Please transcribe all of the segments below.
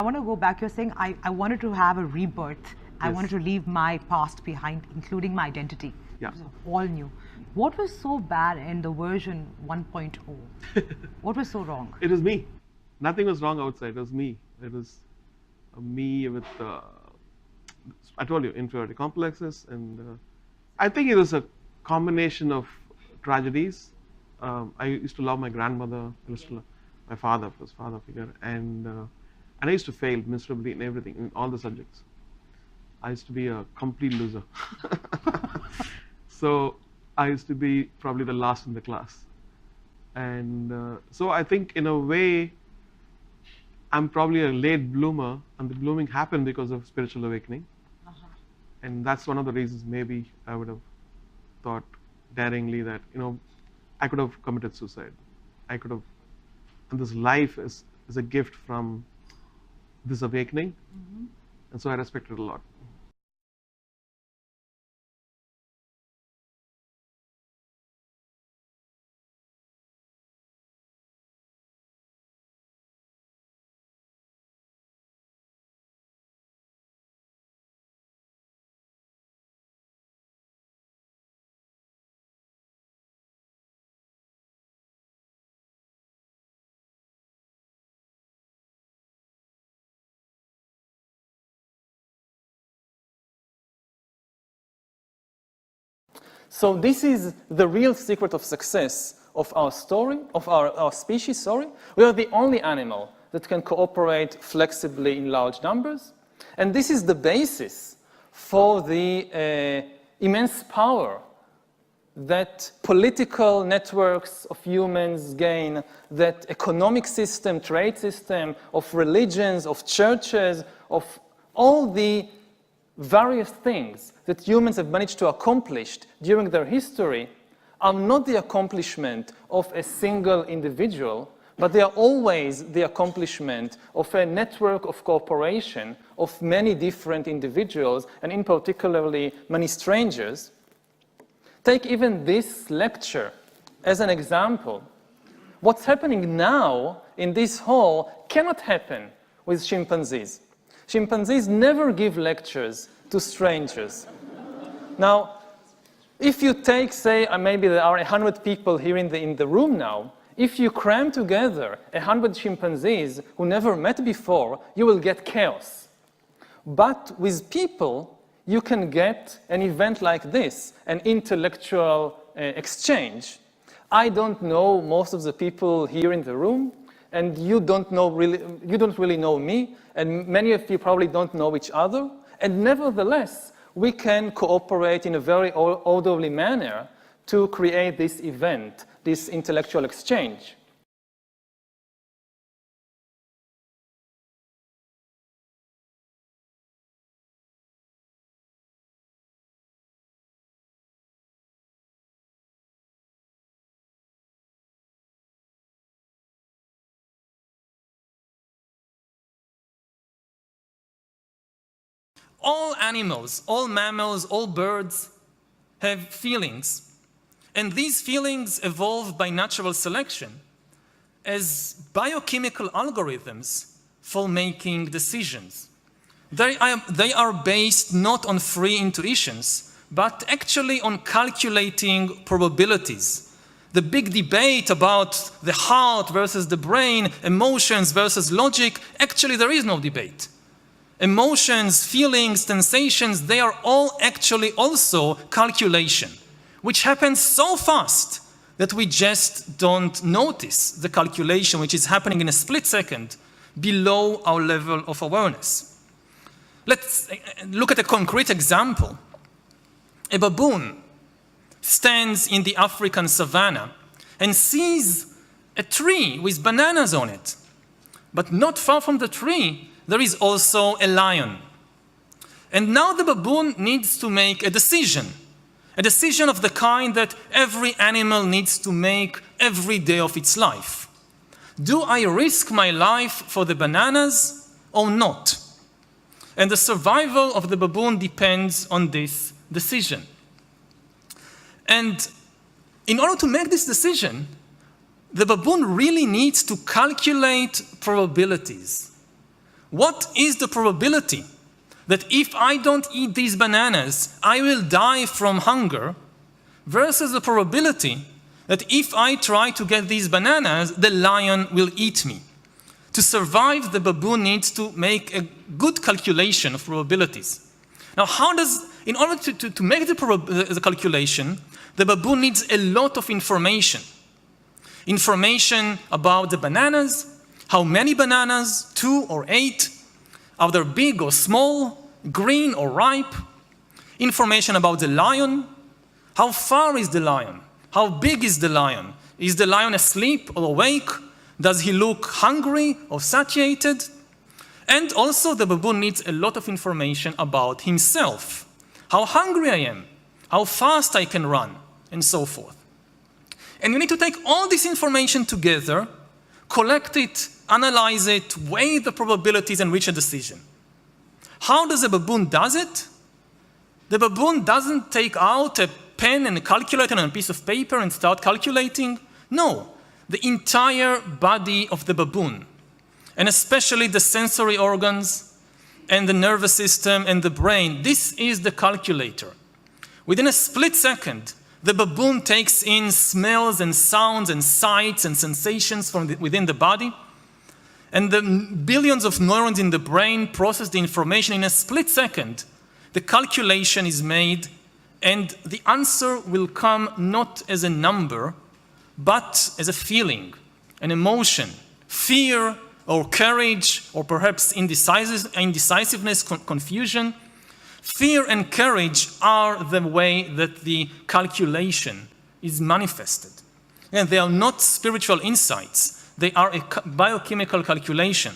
I want to go back. You're saying I wanted to have a rebirth. I Yes. wanted to leave my past behind, including my identity. Yeah. So all new. What was so bad in the version 1.0? What was so wrong? It was me. Nothing was wrong outside. It was me. It was me with, I told you, inferiority complexes. And I think it was a combination of tragedies. I used to love my grandmother. I used to love my father, of course, father figure. And I used to fail miserably in everything, in all the subjects. I used to be a complete loser. So I used to be probably the last in the class. And so I think in a way, I'm probably a late bloomer, and the blooming happened because of spiritual awakening. And that's one of the reasons maybe I would have thought daringly that, I could have committed suicide. I could have, and this life is a gift from this awakening. And so I respect it a lot. So this is the real secret of success of our story, of our species, sorry. We are the only animal that can cooperate flexibly in large numbers. And this is the basis for the immense power that political networks of humans gain, that economic system, trade system, of religions, of churches, of all the various things that humans have managed to accomplish during their history are not the accomplishment of a single individual, but they are always the accomplishment of a network of cooperation of many different individuals, and in particularly many strangers. Take even this lecture as an example. What's happening now in this hall cannot happen with chimpanzees. Chimpanzees never give lectures to strangers. Now, if you take, say, maybe there are 100 people here in the room now, if you cram together 100 chimpanzees who never met before, you will get chaos. But with people, you can get an event like this, an intellectual exchange. I don't know most of the people here in the room, and you don't really know me, and many of you probably don't know each other, and nevertheless, we can cooperate in a very orderly manner to create this event, this intellectual exchange. All animals, all mammals, all birds have feelings. And these feelings evolve by natural selection as biochemical algorithms for making decisions. They are based not on free intuitions, but actually on calculating probabilities. The big debate about the heart versus the brain, emotions versus logic, actually there is no debate. Emotions, feelings, sensations, they are all actually also calculation, which happens so fast that we just don't notice the calculation which is happening in a split second below our level of awareness. Let's look at a concrete example. A baboon stands in the African savannah and sees a tree with bananas on it. But not far from the tree, there is also a lion. And now the baboon needs to make a decision of the kind that every animal needs to make every day of its life. Do I risk my life for the bananas or not? And the survival of the baboon depends on this decision. And in order to make this decision, the baboon really needs to calculate probabilities. What is the probability that if I don't eat these bananas, I will die from hunger, versus the probability that if I try to get these bananas, the lion will eat me? To survive, the baboon needs to make a good calculation of probabilities. Now, in order to make the calculation, the baboon needs a lot of information. Information about the bananas, how many bananas, 2 or 8, are they big or small, green or ripe, information about the lion, how far is the lion, how big is the lion asleep or awake, does he look hungry or satiated? And also the baboon needs a lot of information about himself, how hungry I am, how fast I can run, and so forth. And you need to take all this information together, collect it, analyze it, weigh the probabilities, and reach a decision. How does a baboon does it? The baboon doesn't take out a pen and a calculator and a piece of paper and start calculating. No, the entire body of the baboon, and especially the sensory organs and the nervous system and the brain, this is the calculator. Within a split second, the baboon takes in smells and sounds and sights and sensations from within the body, and the billions of neurons in the brain process the information in a split second. The calculation is made, and the answer will come not as a number, but as a feeling, an emotion, fear or courage, or perhaps indecisiveness, confusion. Fear and courage are the way that the calculation is manifested. And they are not spiritual insights. They are a biochemical calculation.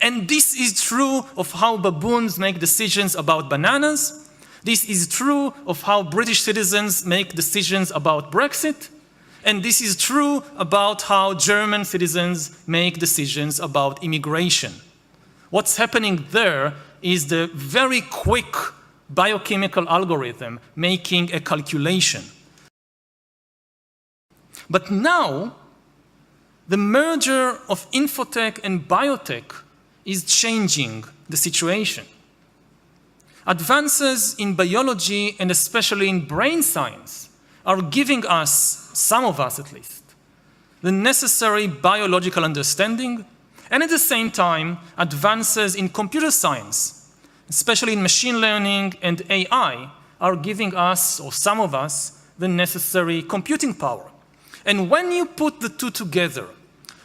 And this is true of how baboons make decisions about bananas. This is true of how British citizens make decisions about Brexit. And this is true about how German citizens make decisions about immigration. What's happening there is the very quick biochemical algorithm making a calculation. But now, the merger of infotech and biotech is changing the situation. Advances in biology, and especially in brain science, are giving us, some of us at least, the necessary biological understanding, and at the same time, advances in computer science, especially in machine learning and AI, are giving us, or some of us, the necessary computing power. And when you put the two together,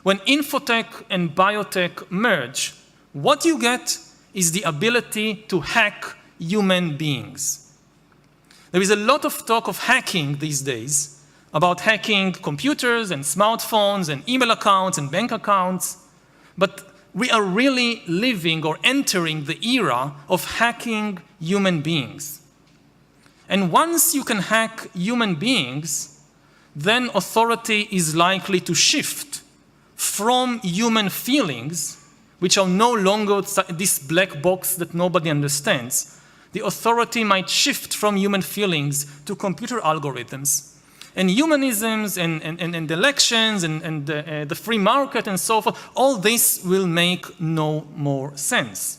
when infotech and biotech merge, what you get is the ability to hack human beings. There is a lot of talk of hacking these days, about hacking computers and smartphones and email accounts and bank accounts, but we are really living or entering the era of hacking human beings. And once you can hack human beings, then authority is likely to shift from human feelings, which are no longer this black box that nobody understands. The authority might shift from human feelings to computer algorithms. And humanisms and elections and the free market and so forth, all this will make no more sense.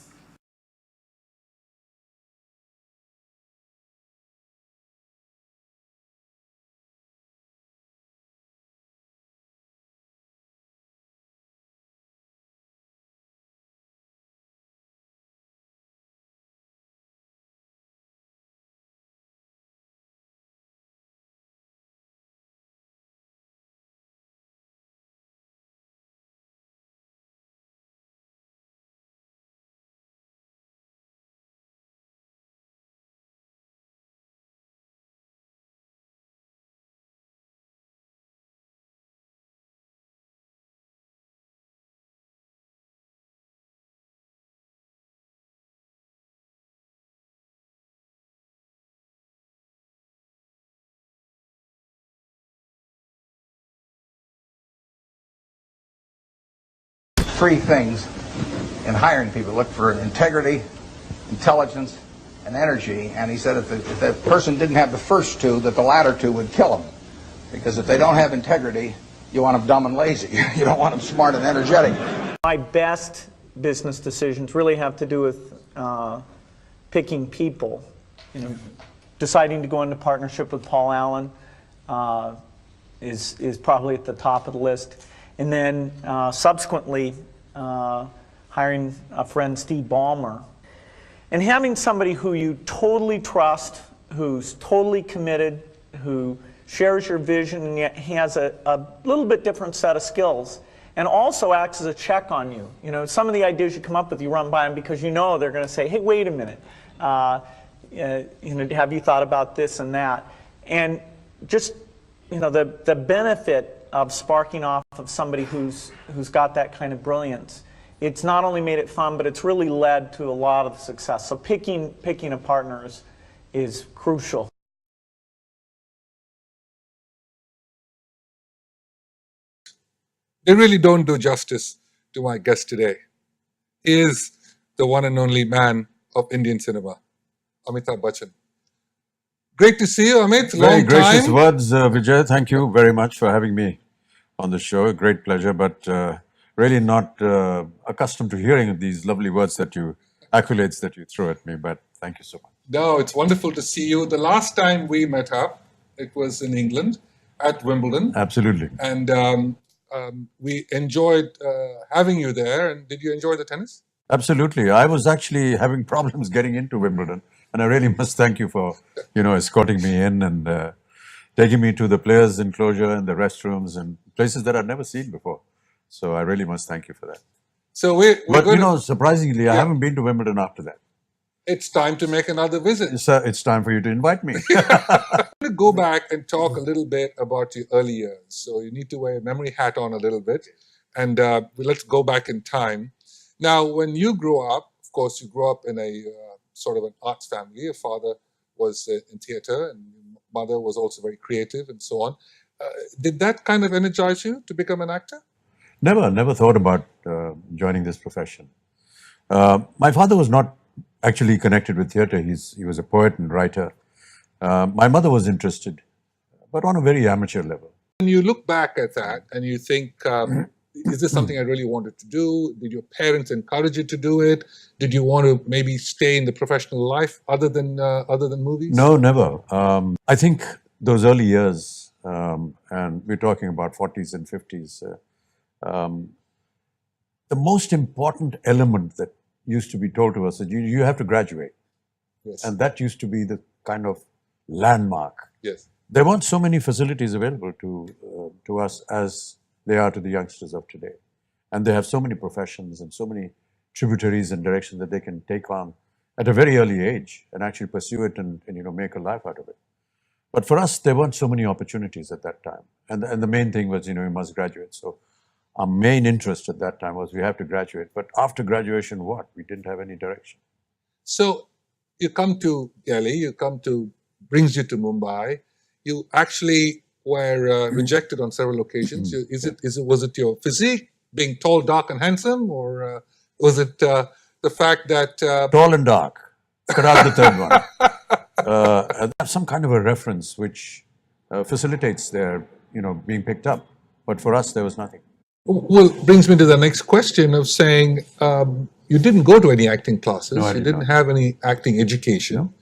Three things in hiring people. Look for integrity, intelligence, and energy. And he said if the person didn't have the first two, that the latter two would kill them. Because if they don't have integrity, you want them dumb and lazy. You don't want them smart and energetic. My best business decisions really have to do with picking people. You know, deciding to go into partnership with Paul Allen is probably at the top of the list. And then subsequently hiring a friend, Steve Ballmer. And having somebody who you totally trust, who's totally committed, who shares your vision and yet has a little bit different set of skills, and also acts as a check on you. You know, some of the ideas you come up with, you run by them because you know they're going to say, hey, wait a minute. You know, have you thought about this and that? And just, you know, the benefit of sparking off of somebody who's got that kind of brilliance, it's not only made it fun, but it's really led to a lot of success. So picking a partner is crucial. They really don't do justice to my guest today. He is the one and only man of Indian cinema, Amitabh Bachchan. Great to see you, Amit. Very Long gracious time. words, Vijay. Thank you very much for having me on the show. A great pleasure, but really not accustomed to hearing these lovely words accolades that you throw at me, but thank you so much. No, it's wonderful to see you. The last time we met up, it was in England at Wimbledon. Absolutely. And we enjoyed having you there. And did you enjoy the tennis? Absolutely. I was actually having problems getting into Wimbledon, and I really must thank you for, escorting me in and taking me to the players' enclosure and the restrooms and places that I'd never seen before. So I really must thank you for that. So we're But, going surprisingly, I haven't been to Wimbledon after that. it's time to make another visit. It's time for you to invite me. I'm going to go back and talk a little bit about your early years. So you need to wear a memory hat on a little bit. And let's go back in time. Now, when you grew up, of course, you grew up in a sort of an arts family. Your father was in theater and your mother was also very creative and so on. Did that kind of energize you to become an actor? Never thought about joining this profession. My father was not actually connected with theatre. He was a poet and writer. My mother was interested, but on a very amateur level. When you look back at that and you think, is this something I really wanted to do? Did your parents encourage you to do it? Did you want to maybe stay in the professional life other than movies? No, never. I think those early years, and we're talking about 40s and 50s, the most important element that used to be told to us is you have to graduate. Yes. And that used to be the kind of landmark. Yes. There weren't so many facilities available to us as they are to the youngsters of today. And they have so many professions and so many tributaries and directions that they can take on at a very early age and actually pursue it and make a life out of it. But for us, there weren't so many opportunities at that time. And the main thing was, you must graduate. So our main interest at that time was we have to graduate. But after graduation, what? We didn't have any direction. So you come to Delhi, brings you to Mumbai. You actually were rejected on several occasions. Was it your physique, being tall, dark, and handsome, or was it the fact that tall and dark? Cut out the third one. That's some kind of a reference which facilitates their, being picked up. But for us, there was nothing. Well, brings me to the next question of saying you didn't go to any acting classes. No, I you did didn't not. have any acting education. No.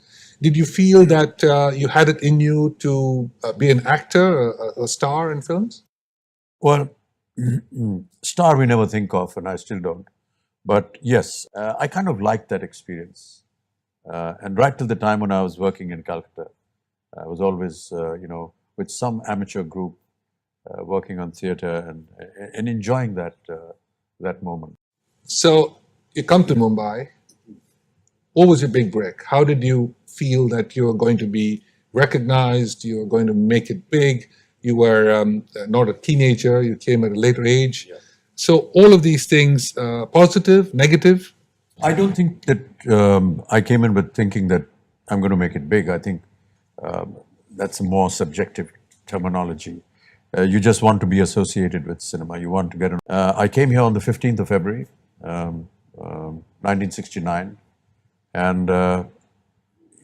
Did you feel that you had it in you to be an actor, a star in films? Well, star we never think of, and I still don't. But yes, I kind of liked that experience. And right till the time when I was working in Calcutta, I was always, with some amateur group working on theatre and enjoying that moment. So you come to Mumbai. What was your big break? How did you feel that you were going to be recognized? You were going to make it big. You were not a teenager. You came at a later age. Yeah. So all of these things, positive, negative? I don't think that I came in with thinking that I'm going to make it big. I think that's a more subjective terminology. You just want to be associated with cinema. You want to get. I came here on the 15th of February, 1969, and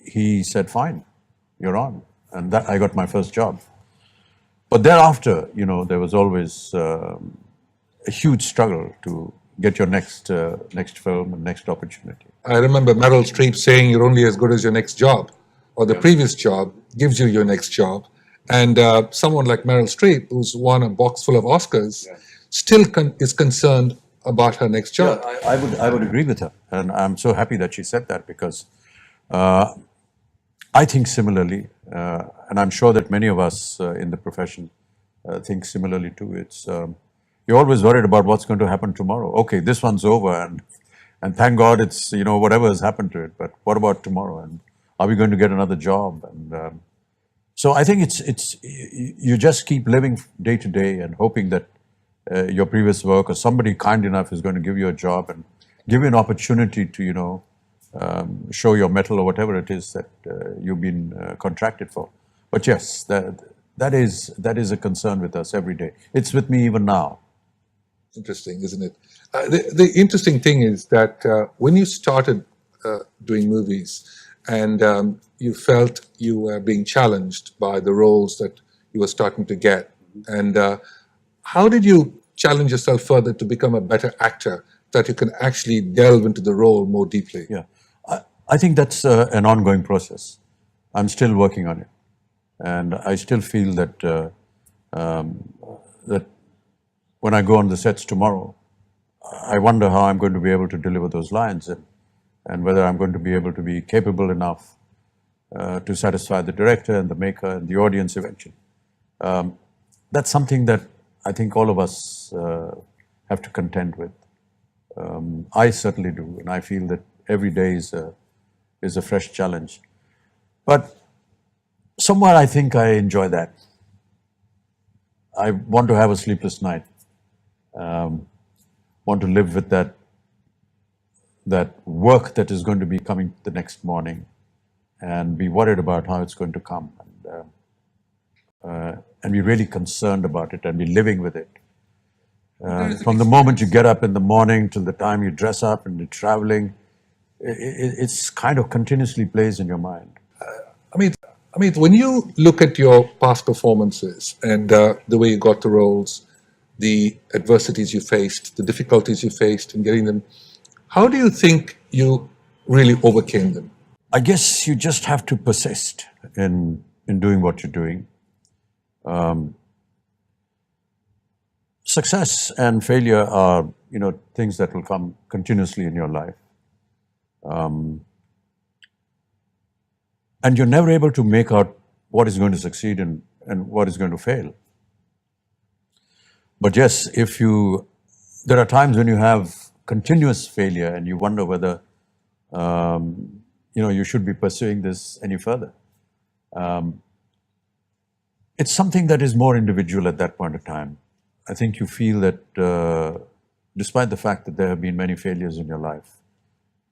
he said, "Fine, you're on," and that I got my first job. But thereafter, there was always a huge struggle to get your next next film and next opportunity. I remember Meryl Streep saying you're only as good as your next job, or the previous job gives you your next job. And someone like Meryl Streep, who's won a box full of Oscars, still is concerned about her next job. Yeah, I would agree with her, and I'm so happy that she said that, because I think similarly, and I'm sure that many of us in the profession think similarly too. It's you're always worried about what's going to happen tomorrow. Okay, this one's over, and thank God it's, you know, whatever has happened to it. But what about tomorrow? And are we going to get another job? And so I think it's you just keep living day to day and hoping that your previous work or somebody kind enough is going to give you a job and give you an opportunity to, you know, show your mettle or whatever it is that you've been contracted for. But yes, that is a concern with us every day. It's with me even now. Interesting, isn't it? The interesting thing is that when you started doing movies and you felt you were being challenged by the roles that you were starting to get, and how did you challenge yourself further to become a better actor, that you can actually delve into the role more deeply? Yeah, I think that's an ongoing process. I'm still working on it, and I still feel that that when I go on the sets tomorrow, I wonder how I'm going to be able to deliver those lines, and whether I'm going to be able to be capable enough to satisfy the director and the maker and the audience eventually. That's something that I think all of us have to contend with. I certainly do, and I feel that every day is a fresh challenge. But somewhere I think I enjoy that. I want to have a sleepless night. Want to live with that work that is going to be coming the next morning, and be worried about how it's going to come, and be really concerned about it and be living with it. From the moment you get up in the morning till the time you dress up and you're traveling, it's kind of continuously plays in your mind. I mean, when you look at your past performances and the way you got the roles, the adversities you faced, the difficulties you faced in getting them, how do you think you really overcame them? I guess you just have to persist in doing what you're doing. Success and failure are, you know, things that will come continuously in your life. And you're never able to make out what is going to succeed and what is going to fail. But yes, there are times when you have continuous failure and you wonder whether, you know, you should be pursuing this any further. It's something that is more individual at that point of time. I think you feel that despite the fact that there have been many failures in your life,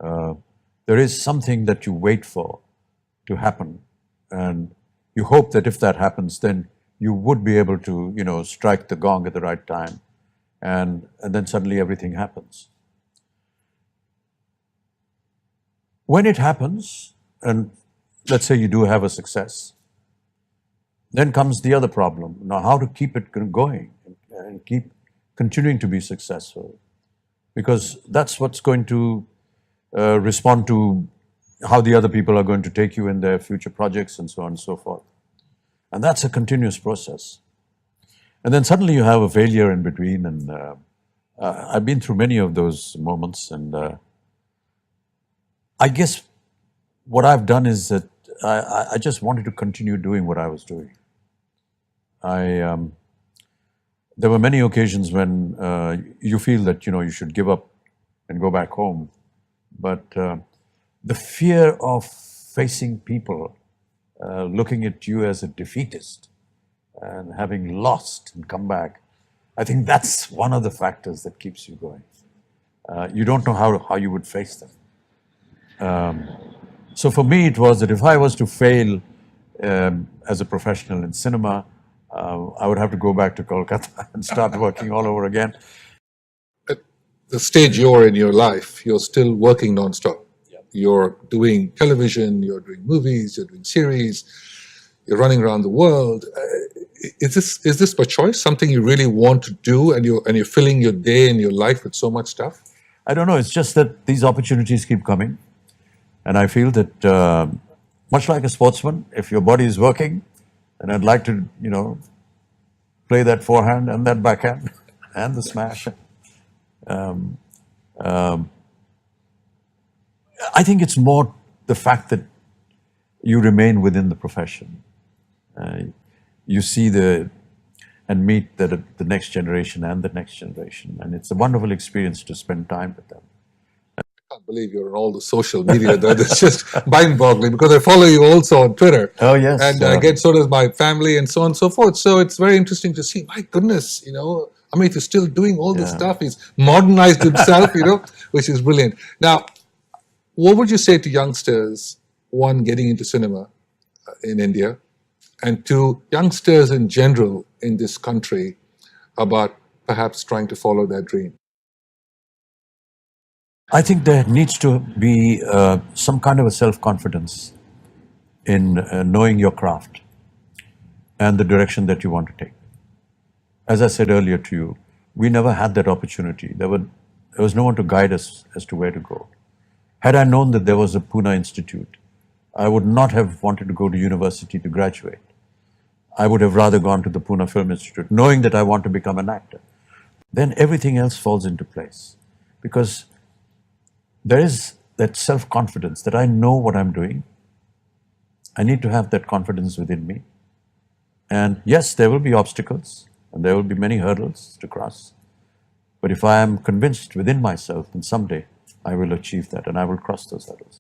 there is something that you wait for to happen, and you hope that if that happens, then you would be able to, you know, strike the gong at the right time, and then suddenly everything happens. When it happens, and let's say you do have a success, then comes the other problem. Now, how to keep it going and keep continuing to be successful, because that's what's going to respond to how the other people are going to take you in their future projects and so on and so forth. And that's a continuous process. And then suddenly you have a failure in between, and I've been through many of those moments, and I guess what I've done is that I just wanted to continue doing what I was doing. There were many occasions when you feel that, you know, you should give up and go back home, but the fear of facing people looking at you as a defeatist and having lost and come back, I think that's one of the factors that keeps you going. You don't know how you would face them. So for me, it was that if I was to fail as a professional in cinema, I would have to go back to Kolkata and start working all over again. At the stage you're in your life, you're still working nonstop. You're doing television, you're doing movies, you're doing series, you're running around the world. is this by choice? Something you really want to do, and you're filling your day and your life with so much stuff? I don't know. It's just that these opportunities keep coming, and I feel that much like a sportsman, if your body is working, and I'd like to, play that forehand and that backhand and the smash. I think it's more the fact that you remain within the profession. You see and meet the next generation and the next generation, and it's a wonderful experience to spend time with them. I can't believe you're on all the social media. That is just mind-boggling, because I follow you also on Twitter. Oh, yes. And again, so does my family and so on and so forth. So it's very interesting to see, my goodness, Amit is still doing all this stuff. He's modernized himself, which is brilliant. Now, what would you say to youngsters, one, getting into cinema in India, and to youngsters in general in this country about perhaps trying to follow their dream? I think there needs to be some kind of a self-confidence in knowing your craft and the direction that you want to take. As I said earlier to you, we never had that opportunity. There was no one to guide us as to where to go. Had I known that there was a Pune Institute, I would not have wanted to go to university to graduate. I would have rather gone to the Pune Film Institute, knowing that I want to become an actor. Then everything else falls into place, because there is that self-confidence that I know what I'm doing. I need to have that confidence within me. And yes, there will be obstacles and there will be many hurdles to cross. But if I am convinced within myself, then someday I will achieve that and I will cross those hurdles.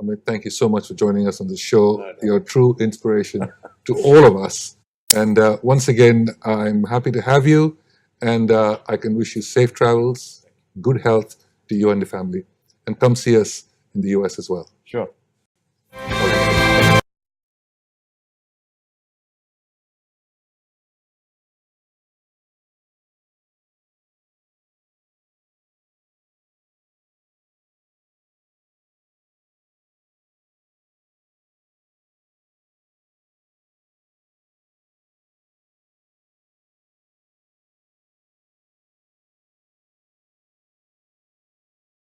Amit, thank you so much for joining us on the show. You're a true inspiration to all of us. And once again, I'm happy to have you. And I can wish you safe travels, good health to you and the family. And come see us in the US as well. Sure. All right.